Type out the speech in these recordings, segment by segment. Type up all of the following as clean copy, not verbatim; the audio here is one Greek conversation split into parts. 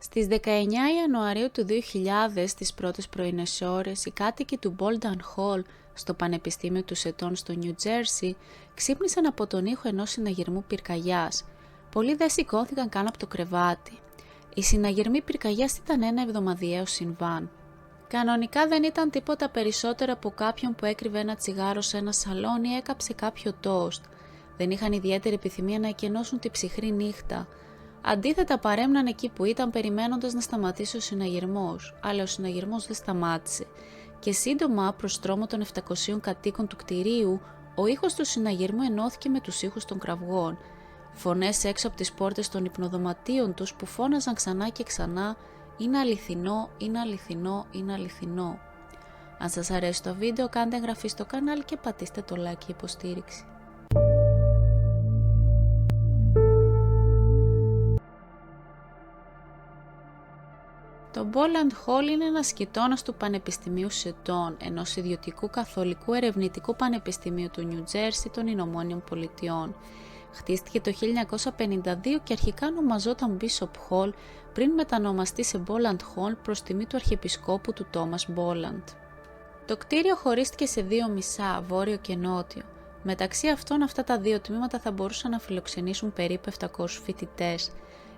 Στις 19 Ιανουαρίου του 2000, στις πρώτες πρωινές ώρες, οι κάτοικοι του Bolton Hall στο Πανεπιστήμιο του Σετών στο Νιου Τζέρσι ξύπνησαν από τον ήχο ενός συναγερμού πυρκαγιάς. Πολλοί δεν σηκώθηκαν καν από το κρεβάτι. Οι συναγερμοί πυρκαγιάς ήταν ένα εβδομαδιαίο συμβάν. Κανονικά δεν ήταν τίποτα περισσότερο από κάποιον που έκρυβε ένα τσιγάρο σε ένα σαλόνι ή έκαψε κάποιο τόστ. Δεν είχαν ιδιαίτερη επιθυμία να εκενώσουν τη ψυχρή νύχτα. Αντίθετα, παρέμειναν εκεί που ήταν περιμένοντας να σταματήσει ο συναγερμός, αλλά ο συναγερμός δεν σταμάτησε και σύντομα προς τρόμο των 700 κατοίκων του κτηρίου, ο ήχος του συναγερμού ενώθηκε με τους ήχους των κραυγών. Φωνές έξω από τις πόρτες των υπνοδωματίων τους που φώναζαν ξανά και ξανά «Είναι αληθινό, είναι αληθινό, είναι αληθινό». Αν σας αρέσει το βίντεο, κάντε εγγραφή στο κανάλι και πατήστε το like για υποστήριξη. Το Bolton Hall είναι ένας γειτόνας του Πανεπιστημίου Σετών, ενός ιδιωτικού καθολικού ερευνητικού πανεπιστημίου του Νιου Τζέρσι των Ηνωμένων Πολιτειών. Χτίστηκε το 1952 και αρχικά ονομαζόταν Bishop Hall πριν μετανομαστεί σε Bolton Hall προς τιμή του Αρχιεπισκόπου του Τόμας Μπόλαντ. Το κτίριο χωρίστηκε σε δύο μισά, βόρειο και νότιο. Μεταξύ αυτών, αυτά τα δύο τμήματα θα μπορούσαν να φιλοξενήσουν περίπου 700 φοιτητές.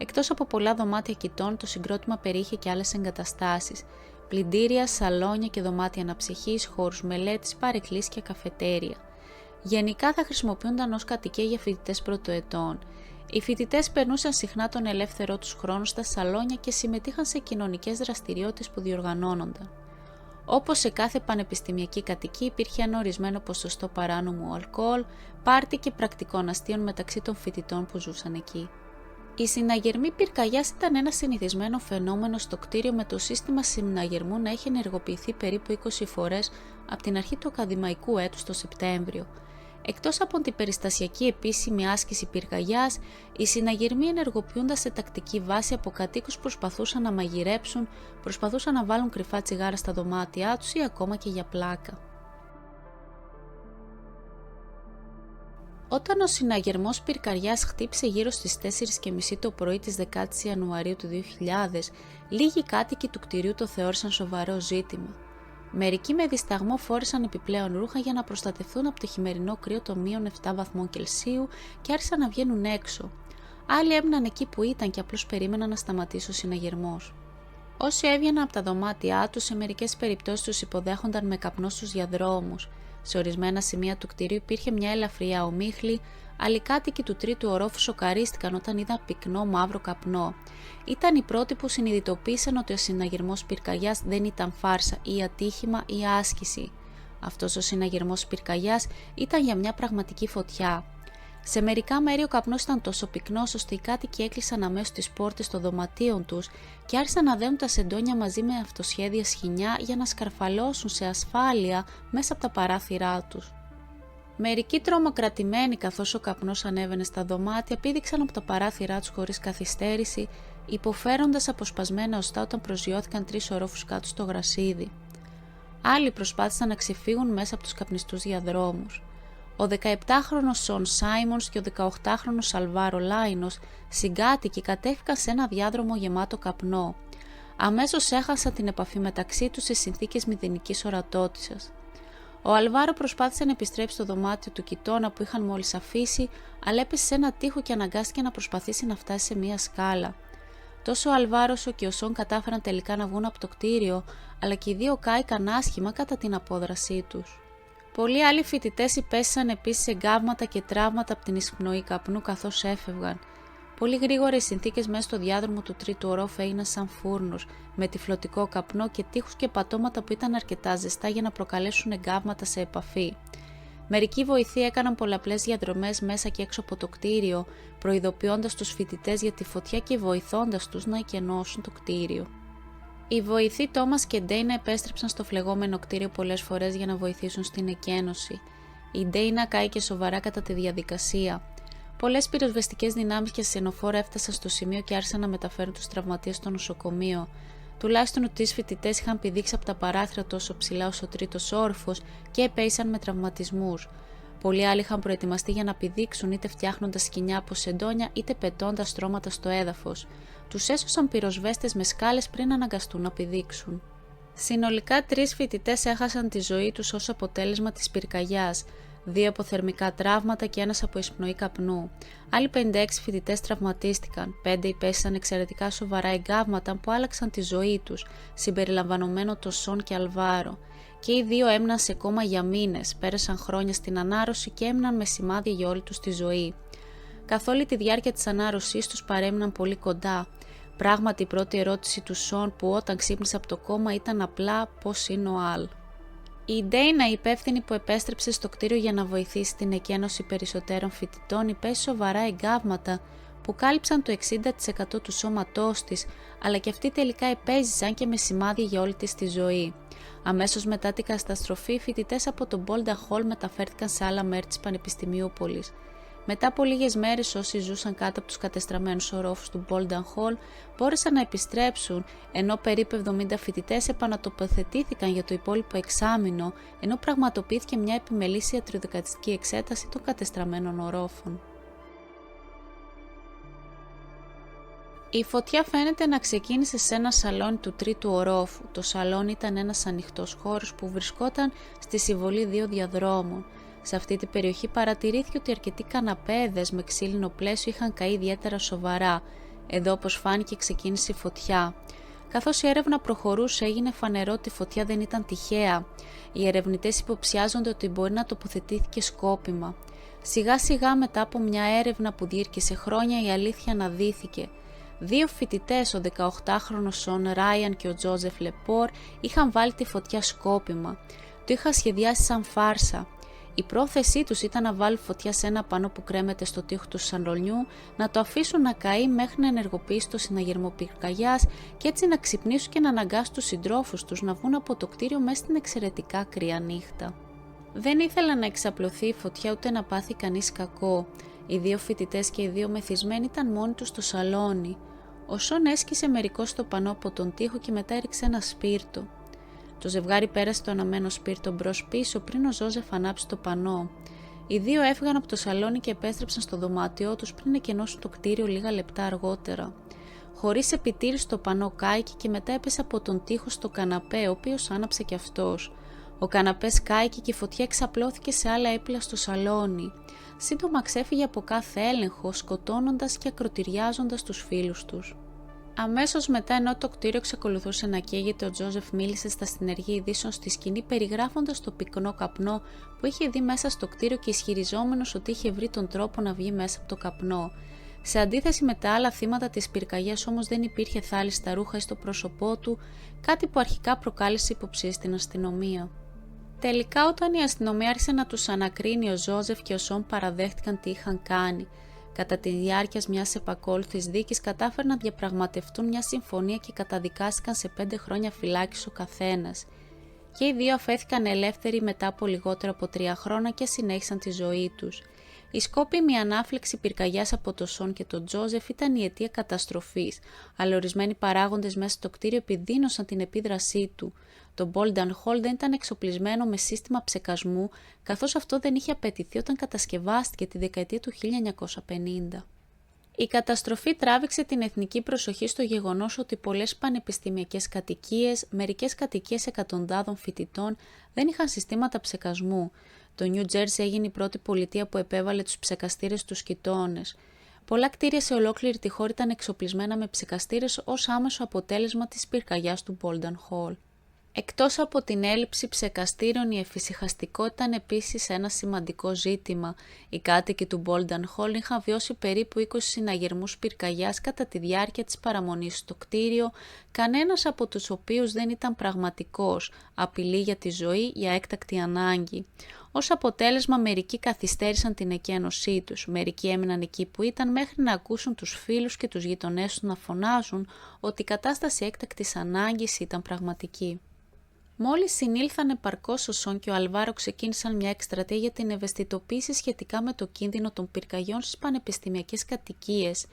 Εκτός από πολλά δωμάτια κοιτών, το συγκρότημα περιείχε και άλλες εγκαταστάσεις, πλυντήρια, σαλόνια και δωμάτια αναψυχής, χώρους μελέτης, παρεκκλήσεις και καφετέρια. Γενικά θα χρησιμοποιούνταν ως κατοικία για φοιτητές πρωτοετών. Οι φοιτητές περνούσαν συχνά τον ελεύθερό τους χρόνο στα σαλόνια και συμμετείχαν σε κοινωνικές δραστηριότητες που διοργανώνονταν. Όπως σε κάθε πανεπιστημιακή κατοικία, υπήρχε ένα ορισμένο ποσοστό παράνομου αλκοόλ, πάρτι και πρακτικών αστείων μεταξύ των φοιτητών που ζούσαν εκεί. Η συναγερμή πυρκαγιάς ήταν ένα συνηθισμένο φαινόμενο στο κτίριο, με το σύστημα συναγερμού να έχει ενεργοποιηθεί περίπου 20 φορές από την αρχή του ακαδημαϊκού έτους το Σεπτέμβριο. Εκτός από την περιστασιακή επίσημη άσκηση πυρκαγιάς, οι συναγερμοί ενεργοποιούνταν σε τακτική βάση από κατοίκους που προσπαθούσαν να μαγειρέψουν, προσπαθούσαν να βάλουν κρυφά τσιγάρα στα δωμάτια τους ή ακόμα και για πλάκα. Όταν ο συναγερμός πυρκαγιάς χτύπησε γύρω στις 4:30 το πρωί της 10ης Ιανουαρίου του 2000, λίγοι κάτοικοι του κτηρίου το θεώρησαν σοβαρό ζήτημα. Μερικοί με δισταγμό φόρεσαν επιπλέον ρούχα για να προστατευτούν από το χειμερινό κρύο των -7 βαθμών Κελσίου και άρχισαν να βγαίνουν έξω. Άλλοι έμειναν εκεί που ήταν και απλώς περίμεναν να σταματήσει ο συναγερμός. Όσοι έβγαιναν από τα δωμάτια τους, σε μερικές περιπτώσεις τους υποδέχονταν με καπνό στους διαδρόμους. Σε ορισμένα σημεία του κτηρίου υπήρχε μια ελαφριά ομίχλη, αλλά οι κάτοικοι του τρίτου ορόφου σοκαρίστηκαν όταν είδαν πυκνό μαύρο καπνό. Ήταν οι πρώτοι που συνειδητοποίησαν ότι ο συναγερμός πυρκαγιάς δεν ήταν φάρσα ή ατύχημα ή άσκηση. Αυτός ο συναγερμός πυρκαγιάς ήταν για μια πραγματική φωτιά. Σε μερικά μέρη ο καπνός ήταν τόσο πυκνός ώστε οι κάτοικοι έκλεισαν αμέσως τις πόρτες των δωματίων τους και άρχισαν να δένουν τα σεντόνια μαζί με αυτοσχέδια σχοινιά για να σκαρφαλώσουν σε ασφάλεια μέσα από τα παράθυρά τους. Μερικοί τρομοκρατημένοι, καθώς ο καπνός ανέβαινε στα δωμάτια, πήδηξαν από τα παράθυρά τους χωρίς καθυστέρηση, υποφέροντας αποσπασμένα οστά όταν προσγειώθηκαν 3 ορόφους κάτω στο γρασίδι. Άλλοι προσπάθησαν να ξεφύγουν μέσα από τους καπνιστούς διαδρόμους. Ο 17χρονος Σον Σάιμονς και ο 18χρονος Αλβάρο Λάινος, συγκάτοικοι, κατέφυγαν σε ένα διάδρομο γεμάτο καπνό. Αμέσως έχασαν την επαφή μεταξύ τους σε συνθήκες μηδενικής ορατότητας. Ο Αλβάρο προσπάθησε να επιστρέψει στο δωμάτιο του κοιτώνα που είχαν μόλις αφήσει, αλλά έπεσε σε ένα τοίχο και αναγκάστηκε να προσπαθήσει να φτάσει σε μια σκάλα. Τόσο ο Αλβάρο όσο και ο Σον κατάφεραν τελικά να βγουν από το κτίριο, αλλά και οι δύο κάηκαν άσχημα κατά την απόδρασή τους. Πολλοί άλλοι φοιτητές υπέστησαν επίσης εγκάβματα και τραύματα από την εισπνοή καπνού καθώς έφευγαν. Πολύ γρήγορα οι συνθήκες μέσα στο διάδρομο του τρίτου ορόφου έγιναν σαν φούρνους, με τυφλωτικό καπνό και τείχους και πατώματα που ήταν αρκετά ζεστά για να προκαλέσουν εγκάβματα σε επαφή. Μερικοί βοηθοί έκαναν πολλαπλές διαδρομές μέσα και έξω από το κτίριο, προειδοποιώντας τους φοιτητές για τη φωτιά και βοηθώντας τους να εκενώσουν το κτίριο. Οι βοηθοί Τόμας και Ντέινα επέστρεψαν στο φλεγόμενο κτίριο πολλές φορές για να βοηθήσουν στην εκένωση. Η Ντέινα κάηκε σοβαρά κατά τη διαδικασία. Πολλές πυροσβεστικές δυνάμεις και ασθενοφόρα έφτασαν στο σημείο και άρχισαν να μεταφέρουν τους τραυματίες στο νοσοκομείο. Τουλάχιστον 3 φοιτητές είχαν πηδήξει από τα παράθυρα τόσο ψηλά όσο ο τρίτος όροφος και επέησαν με τραυματισμούς. Πολλοί άλλοι είχαν προετοιμαστεί για να πηδήξουν, είτε φτιάχνοντας σκοινιά από σεντόνια είτε πετώντας στρώματα στο έδαφος. τους έσωσαν πυροσβέστες με σκάλες πριν αναγκαστούν να πηδήξουν. Συνολικά 3 φοιτητές έχασαν τη ζωή τους ως αποτέλεσμα της πυρκαγιάς, 2 από θερμικά τραύματα και 1 από εισπνοή καπνού. Άλλοι 56 φοιτητές τραυματίστηκαν, 5 υπέστησαν εξαιρετικά σοβαρά εγκάβματα που άλλαξαν τη ζωή τους, συμπεριλαμβανομένο το Σον και Αλβάρο. Και οι 2 έμειναν σε κόμμα για μήνες, πέρασαν χρόνια στην ανάρρωση και έμειναν με σημάδια για όλη τους τη ζωή. Καθ' όλη τη διάρκεια της ανάρρωσής τους παρέμειναν πολύ κοντά. Πράγματι η πρώτη ερώτηση του Σον που όταν ξύπνησε από το κόμμα ήταν απλά πώς είναι ο Αλ. Η Ντέινα, η υπεύθυνη που επέστρεψε στο κτίριο για να βοηθήσει την εκένωση περισσότερων φοιτητών, υπέστη σοβαρά εγκάβματα που κάλυψαν το 60% του σώματός της, αλλά και αυτοί τελικά επέζησαν και με σημάδια για όλη της τη ζωή. Αμέσως μετά την καταστροφή, οι φοιτητές από το Bolden Hall μεταφέρθηκαν σε άλλα μέρη της Πανεπιστημιούπολης. Μετά από λίγες μέρες όσοι ζούσαν κάτω από τους κατεστραμμένους ορόφους του Bolden Hall μπόρεσαν να επιστρέψουν, ενώ περίπου 70 φοιτητές επανατοποθετήθηκαν για το υπόλοιπο εξάμηνο, ενώ πραγματοποιήθηκε μια επιμελής ιατροδικαστική εξέταση των κατεστραμμένων ορόφων. Η φωτιά φαίνεται να ξεκίνησε σε ένα σαλόνι του 3ου ορόφου. Το σαλόνι ήταν ένας ανοιχτός χώρος που βρισκόταν στη συμβολή 2 διαδρόμων. Σε αυτή την περιοχή παρατηρήθηκε ότι αρκετοί καναπέδες με ξύλινο πλαίσιο είχαν καεί ιδιαίτερα σοβαρά. Εδώ, όπως φάνηκε, ξεκίνησε η φωτιά. Καθώς η έρευνα προχωρούσε, έγινε φανερό ότι η φωτιά δεν ήταν τυχαία. Οι ερευνητές υποψιάζονται ότι μπορεί να τοποθετήθηκε σκόπιμα. Σιγά σιγά, μετά από μια έρευνα που διήρκησε χρόνια, η αλήθεια αναδύθηκε. 2 φοιτητές, ο 18χρονος Σον Ράιαν και ο Τζόζεφ Λεπόρ, είχαν βάλει τη φωτιά σκόπιμα. Το είχαν σχεδιάσει σαν φάρσα. Η πρόθεσή τους ήταν να βάλουν φωτιά σε ένα πανό που κρέμεται στο τοίχο του σαλονιού, να το αφήσουν να καεί μέχρι να ενεργοποιήσει το συναγερμό πυρκαγιάς και έτσι να ξυπνήσουν και να αναγκάσουν τους συντρόφους τους να βγουν από το κτίριο μέσα στην εξαιρετικά κρύα νύχτα. Δεν ήθελαν να εξαπλωθεί η φωτιά ούτε να πάθει κανείς κακό. Οι 2 φοιτητές και οι 2 μεθυσμένοι ήταν μόνοι τους στο σαλόνι. Ο Σον έσκησε μερικώς το πανό από τον τοίχο και μετά έριξε ένα σπίρτο. Το ζευγάρι πέρασε το αναμένο σπίρτο μπρος-πίσω πριν ο Ζόζεφ ανάψει το πανό. Οι 2 έφυγαν από το σαλόνι και επέστρεψαν στο δωμάτιό τους πριν εκενώσουν το κτίριο λίγα λεπτά αργότερα. Χωρίς επιτήρηση το πανό κάηκε και μετά έπεσε από τον τοίχο στο καναπέ, ο οποίος άναψε κι αυτός. Ο καναπές κάηκε και η φωτιά εξαπλώθηκε σε άλλα έπιπλα στο σαλόνι. Σύντομα ξέφυγε από κάθε έλεγχο, σκοτώνοντας και ακροτηριάζοντας τους φίλους τους. Αμέσως μετά, ενώ το κτίριο εξακολουθούσε να καίγεται, ο Τζόζεφ μίλησε στα συνεργεία ειδήσεων στη σκηνή περιγράφοντας το πυκνό καπνό που είχε δει μέσα στο κτίριο και ισχυριζόμενος ότι είχε βρει τον τρόπο να βγει μέσα από το καπνό. Σε αντίθεση με τα άλλα θύματα της πυρκαγιάς όμως δεν υπήρχε θάλη στα ρούχα ή στο πρόσωπό του, κάτι που αρχικά προκάλεσε υποψίες στην αστυνομία. Τελικά, όταν η αστυνομία άρχισε να τους ανακρίνει, ο Ζόζεφ και ο Σον παραδέχτηκαν τι είχαν κάνει. Κατά τη διάρκεια μιας επακόλουθης δίκης κατάφεραν να διαπραγματευτούν μια συμφωνία και καταδικάστηκαν σε 5 χρόνια φυλάκιση ο καθένας. Και οι 2 αφέθηκαν ελεύθεροι μετά από λιγότερο από 3 χρόνια και συνέχισαν τη ζωή τους. Η σκόπιμη ανάφλεξη πυρκαγιάς από το Σον και τον Τζόζεφ ήταν η αιτία καταστροφής, αλλά ορισμένοι παράγοντες μέσα στο κτίριο επιδίνωσαν την επίδρασή του. Το Bolden Hall δεν ήταν εξοπλισμένο με σύστημα ψεκασμού, καθώς αυτό δεν είχε απαιτηθεί όταν κατασκευάστηκε τη δεκαετία του 1950. Η καταστροφή τράβηξε την εθνική προσοχή στο γεγονός ότι πολλές πανεπιστημιακές κατοικίες, μερικές κατοικίες εκατοντάδων φοιτητών, δεν είχαν συστήματα ψεκασμού. Το Νιου Τζέρσι έγινε η πρώτη πολιτεία που επέβαλε τους ψεκαστήρες στους γειτόνες. Πολλά κτίρια σε ολόκληρη τη χώρα ήταν εξοπλισμένα με ψεκαστήρες ως άμεσο αποτέλεσμα της πυρκαγιάς του Bolden Hall. Εκτός από την έλλειψη ψεκαστήρων, η εφησυχαστικότητα ήταν επίσης ένα σημαντικό ζήτημα. Οι κάτοικοι του Bolden Hall είχαν βιώσει περίπου 20 συναγερμούς πυρκαγιάς κατά τη διάρκεια της παραμονής στο κτίριο, κανένας από τους οποίους δεν ήταν πραγματικός, απειλή για τη ζωή για έκτακτη ανάγκη. Ως αποτέλεσμα, μερικοί καθυστέρησαν την εκένωσή τους, μερικοί έμειναν εκεί που ήταν μέχρι να ακούσουν τους φίλους και τους γειτονές τους να φωνάζουν ότι η κατάσταση έκτακτης ανάγκης ήταν πραγματική. Μόλις συνήλθαν επαρκώς, ο Σον και ο Αλβάρο ξεκίνησαν μια εκστρατεία για την ευαισθητοποίηση σχετικά με το κίνδυνο των πυρκαγιών στις πανεπιστημιακές κατοικίες.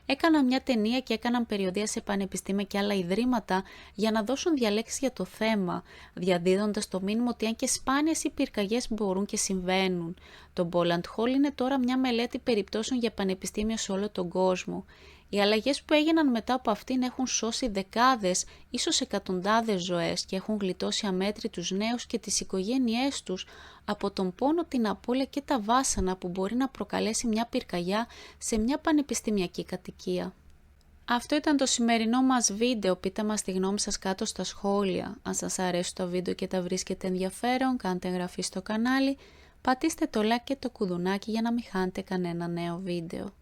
Έκαναν μια ταινία και έκαναν περιοδεία σε πανεπιστήμια και άλλα ιδρύματα για να δώσουν διαλέξεις για το θέμα, διαδίδοντας το μήνυμα ότι αν και σπάνιες οι πυρκαγιές μπορούν και συμβαίνουν. Το Bolden Hall είναι τώρα μια μελέτη περιπτώσεων για πανεπιστήμια σε όλο τον κόσμο. Οι αλλαγές που έγιναν μετά από αυτήν έχουν σώσει δεκάδες, ίσως εκατοντάδες ζωές και έχουν γλιτώσει αμέτρητους νέους και τις οικογένειές τους από τον πόνο, την απώλεια και τα βάσανα που μπορεί να προκαλέσει μια πυρκαγιά σε μια πανεπιστημιακή κατοικία. Αυτό ήταν το σημερινό μας βίντεο. Πείτε μας τη γνώμη σας κάτω στα σχόλια. Αν σας αρέσει το βίντεο και τα βρίσκετε ενδιαφέρον, κάντε εγγραφή στο κανάλι, πατήστε το like και το κουδουνάκι για να μην χάνετε κανένα νέο βίντεο.